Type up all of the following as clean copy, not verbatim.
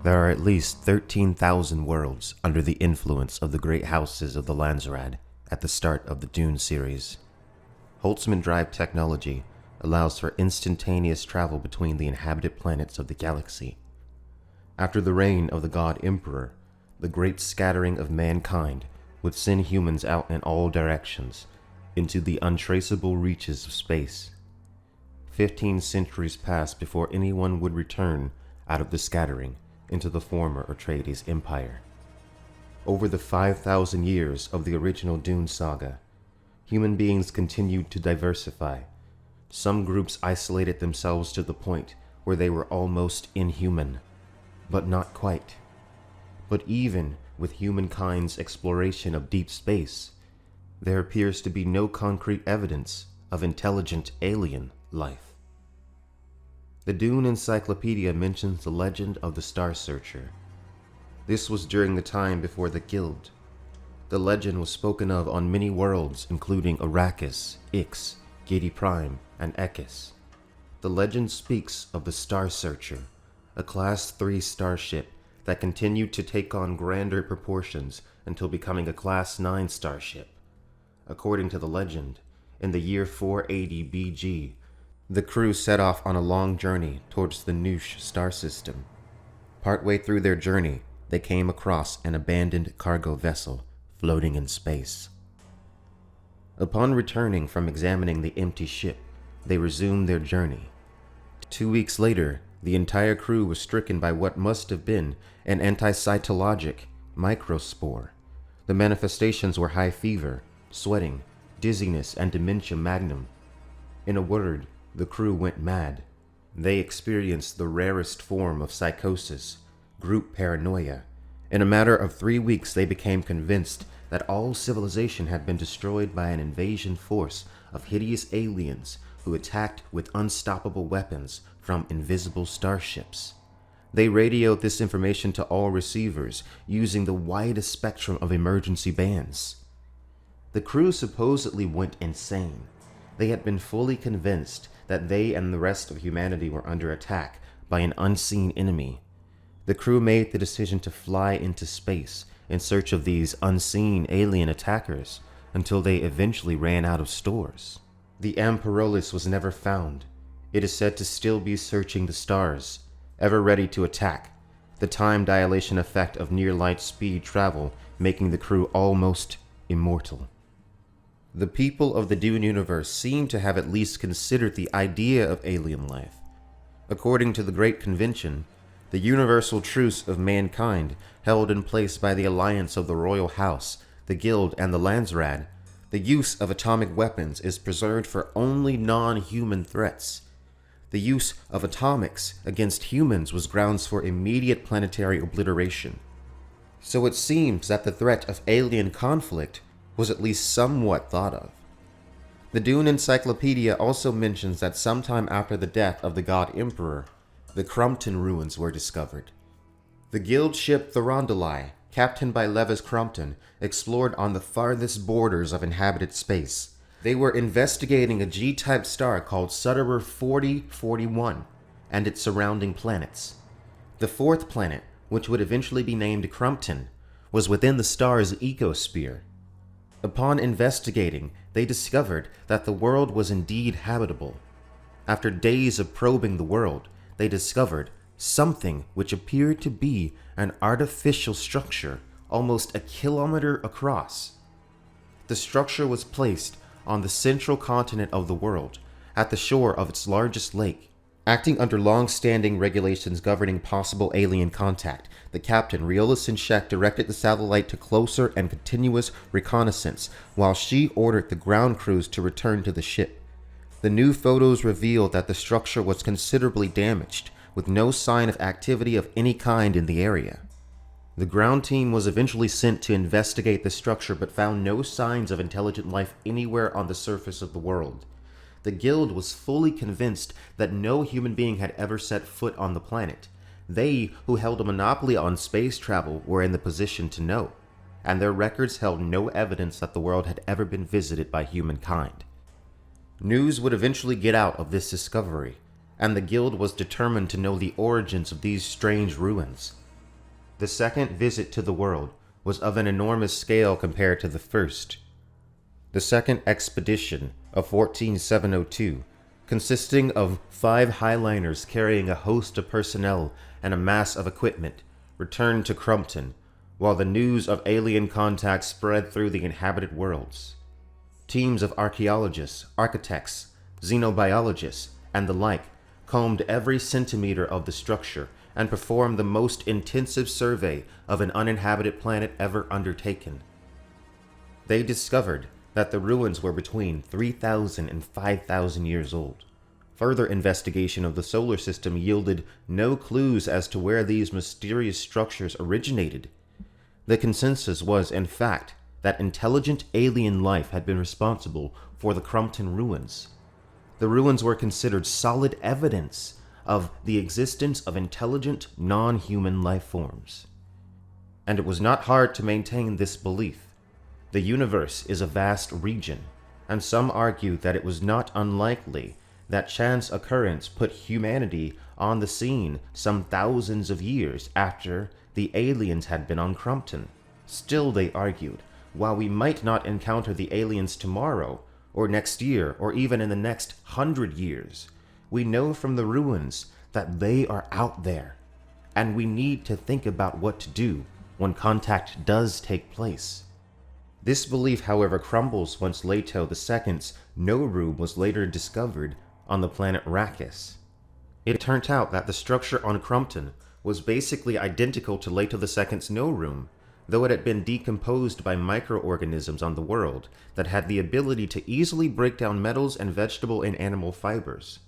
There are at least 13,000 worlds under the influence of the great houses of the Landraad at the start of the Dune Series. Holtzman drive technology allows for instantaneous travel between the inhabited planets of the galaxy. After the reign of the God Emperor, the great scattering of mankind would send humans out in all directions into the untraceable reaches of space. 15 centuries passed before anyone would return out of the scattering into the former Atreides Empire. Over the 5,000 years of the original Dune Saga, human beings continued to diversify. Some groups isolated themselves to the point where they were almost inhuman, but not quite. But even with humankind's exploration of deep space, there appears to be no concrete evidence of intelligent alien life. The Dune Encyclopedia mentions the legend of the Starsearcher. This was during the time before the Guild. The legend was spoken of on many worlds, including Arrakis, Ecaz, Geidi Prime, and Ecaz. The legend speaks of the Starsearcher, a Class 3 starship that continued to take on grander proportions until becoming a Class 9 starship. According to the legend, in the year 480 BG, the crew set off on a long journey towards the Niushe star system. Partway through their journey, they came across an abandoned cargo vessel floating in space. Upon returning from examining the empty ship, they resumed their journey. 2 weeks later, the entire crew was stricken by what must have been an anticytologic microspore. The manifestations were high fever, sweating, dizziness, and dementia magnum. In a word, the crew went mad. They experienced the rarest form of psychosis, group paranoia. In a matter of 3 weeks, they became convinced that all civilization had been destroyed by an invasion force of hideous aliens who attacked with unstoppable weapons from invisible starships. They radioed this information to all receivers using the widest spectrum of emergency bands. The crew supposedly went insane. They had been fully convinced that they and the rest of humanity were under attack by an unseen enemy. The crew made the decision to fly into space in search of these unseen alien attackers until they eventually ran out of stores. The Ampoliros was never found. It is said to still be searching the stars, ever ready to attack, the time dilation effect of near light speed travel making the crew almost immortal. The people of the Dune universe seem to have at least considered the idea of alien life. According to the Great Convention, the universal truce of mankind held in place by the alliance of the royal house, the Guild, and the Landraad, the use of atomic weapons is preserved for only non-human threats. The use of atomics against humans was grounds for immediate planetary obliteration. So it seems that the threat of alien conflict was at least somewhat thought of. The Dune Encyclopedia also mentions that sometime after the death of the God Emperor, the Crompton ruins were discovered. The Guild ship Thorondoli, captained by Levis Crompton, explored on the farthest borders of inhabited space. They were investigating a G-type star called Sutterer 4041 and its surrounding planets. The fourth planet, which would eventually be named Crompton, was within the star's ecosphere. Upon investigating, they discovered that the world was indeed habitable. After days of probing the world, they discovered something which appeared to be an artificial structure almost a kilometer across. The structure was placed on the central continent of the world, at the shore of its largest lake. Acting under long-standing regulations governing possible alien contact, the captain, Riola Sinshek, directed the satellite to closer and continuous reconnaissance, while she ordered the ground crews to return to the ship. The new photos revealed that the structure was considerably damaged, with no sign of activity of any kind in the area. The ground team was eventually sent to investigate the structure but found no signs of intelligent life anywhere on the surface of the world. The Guild was fully convinced that no human being had ever set foot on the planet. They, who held a monopoly on space travel, were in the position to know, and their records held no evidence that the world had ever been visited by humankind. News would eventually get out of this discovery, and the Guild was determined to know the origins of these strange ruins. The second visit to the world was of an enormous scale compared to the first. The second expedition of 14702, consisting of 5 highliners carrying a host of personnel and a mass of equipment, returned to Crumpton, while the news of alien contact spread through the inhabited worlds. Teams of archaeologists, architects, xenobiologists, and the like combed every centimeter of the structure and performed the most intensive survey of an uninhabited planet ever undertaken. They discovered that the ruins were between 3,000 and 5,000 years old. Further investigation of the solar system yielded no clues as to where these mysterious structures originated. The consensus was, in fact, that intelligent alien life had been responsible for the Crumpton ruins. The ruins were considered solid evidence of the existence of intelligent, non-human life forms. And it was not hard to maintain this belief. The universe is a vast region, and some argue that it was not unlikely that chance occurrence put humanity on the scene some thousands of years after the aliens had been on Crumpton. Still, they argued, while we might not encounter the aliens tomorrow, or next year, or even in the next 100 years, we know from the ruins that they are out there, and we need to think about what to do when contact does take place. This belief, however, crumbles once Leto II's No Room was later discovered on the planet Arrakis. It turned out that the structure on Crumpton was basically identical to Leto II's No Room, though it had been decomposed by microorganisms on the world that had the ability to easily break down metals and vegetable and animal fibers.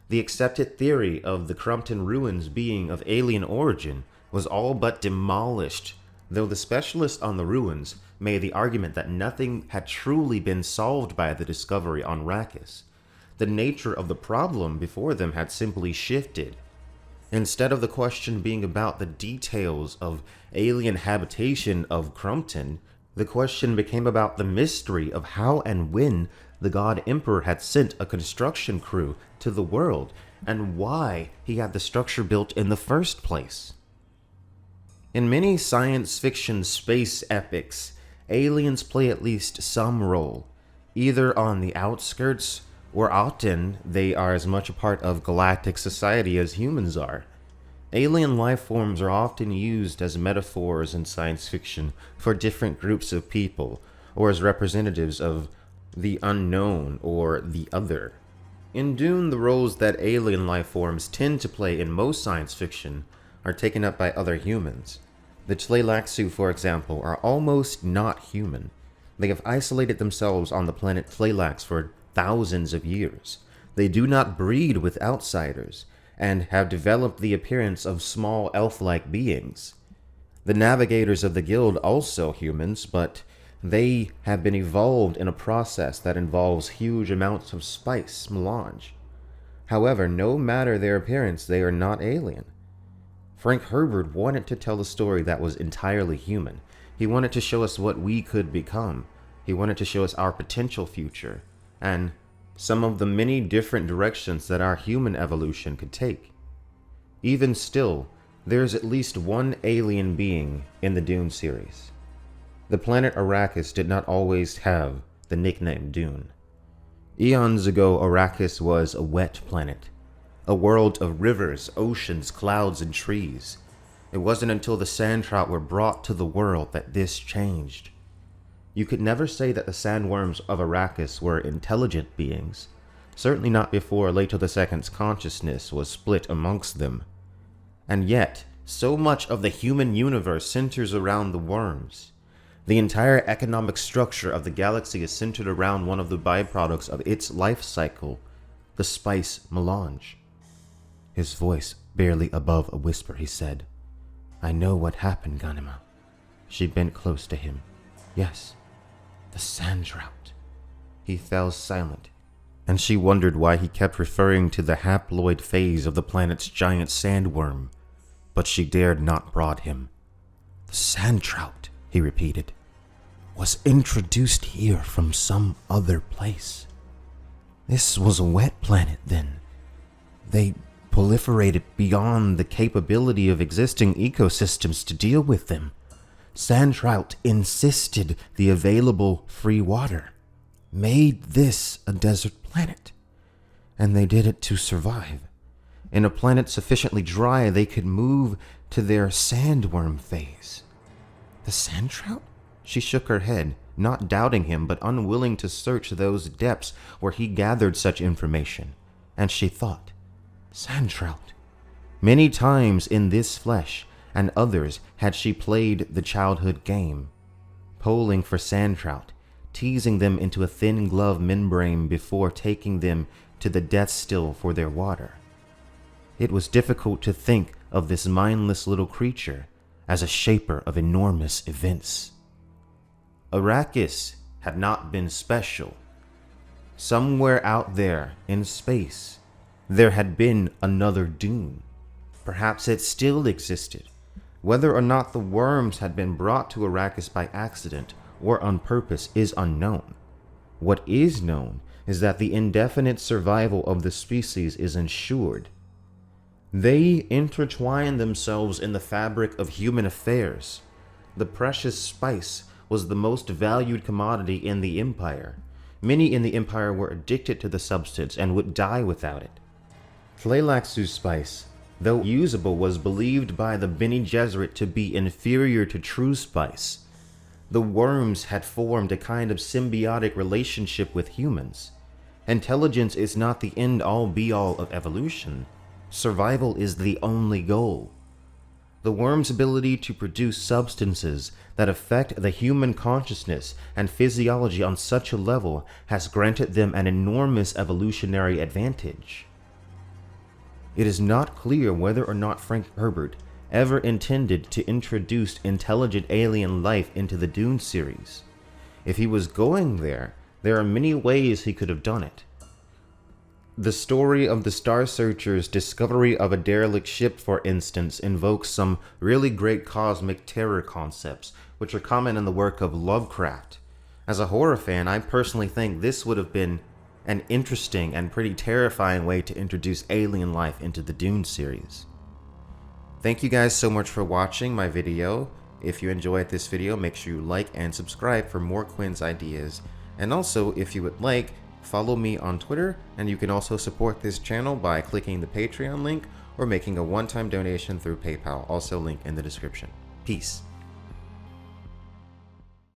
The accepted theory of the Crumpton ruins being of alien origin was all but demolished, though the specialists on the ruins made the argument that nothing had truly been solved by the discovery on Arrakis. The nature of the problem before them had simply shifted. Instead of the question being about the details of alien habitation of Crumpton, the question became about the mystery of how and when the God Emperor had sent a construction crew to the world, and why he had the structure built in the first place. In many science fiction space epics, aliens play at least some role, either on the outskirts, or often they are as much a part of galactic society as humans are. Alien life forms are often used as metaphors in science fiction for different groups of people, or as representatives of the unknown or the other. In Dune, the roles that alien life forms tend to play in most science fiction are taken up by other humans. The Tleilaxu, for example, are almost not human. They have isolated themselves on the planet Tleilax for thousands of years. They do not breed with outsiders, and have developed the appearance of small elf-like beings. The navigators of the guild also humans, but they have been evolved in a process that involves huge amounts of spice melange. However, no matter their appearance, they are not alien. Frank Herbert wanted to tell a story that was entirely human. He wanted to show us what we could become. He wanted to show us our potential future, and some of the many different directions that our human evolution could take. Even still, there is at least one alien being in the Dune series. The planet Arrakis did not always have the nickname Dune. Eons ago, Arrakis was a wet planet, a world of rivers, oceans, clouds, and trees. It wasn't until the sand trout were brought to the world that this changed. You could never say that the sandworms of Arrakis were intelligent beings, certainly not before Leto II's consciousness was split amongst them. And yet, so much of the human universe centers around the worms. The entire economic structure of the galaxy is centered around one of the byproducts of its life cycle, the spice melange. His voice barely above a whisper, he said, "I know what happened, Ganima." She bent close to him. "Yes. The sand drought." He fell silent, and she wondered why he kept referring to the haploid phase of the planet's giant sandworm, but she dared not prod him. "The sand trout," he repeated, "was introduced here from some other place. This was a wet planet then. They proliferated beyond the capability of existing ecosystems to deal with them. Sand trout insisted the available free water made this a desert planet, and they did it to survive. In a planet sufficiently dry, they could move to their sandworm phase. The sand trout? She shook her head, not doubting him, but unwilling to search those depths where he gathered such information. And she thought, sand trout. Many times in this flesh and others had she played the childhood game, polling for sand trout, teasing them into a thin glove membrane before taking them to the death still for their water. It was difficult to think of this mindless little creature as a shaper of enormous events. Arrakis had not been special. Somewhere out there in space, there had been another Dune. Perhaps it still existed. Whether or not the worms had been brought to Arrakis by accident or on purpose is unknown. What is known is that the indefinite survival of the species is ensured. They intertwine themselves in the fabric of human affairs. The precious spice was the most valued commodity in the Empire. Many in the Empire were addicted to the substance and would die without it. Tleilaxu's spice, though usable, was believed by the Bene Gesserit to be inferior to true spice. The worms had formed a kind of symbiotic relationship with humans. Intelligence is not the end-all be-all of evolution. Survival is the only goal. The worm's ability to produce substances that affect the human consciousness and physiology on such a level has granted them an enormous evolutionary advantage. It is not clear whether or not Frank Herbert ever intended to introduce intelligent alien life into the Dune series. If he was going there are many ways he could have done it. The story of the Starsearcher's discovery of a derelict ship, for instance, invokes some really great cosmic terror concepts, which are common in the work of Lovecraft. As a horror fan, I personally think this would have been an interesting and pretty terrifying way to introduce alien life into the Dune series. Thank you guys so much for watching my video. If you enjoyed this video, make sure you like and subscribe for more Quinn's ideas. And also, if you would like, follow me on Twitter, and you can also support this channel by clicking the Patreon link or making a one-time donation through PayPal, also link in the description. Peace.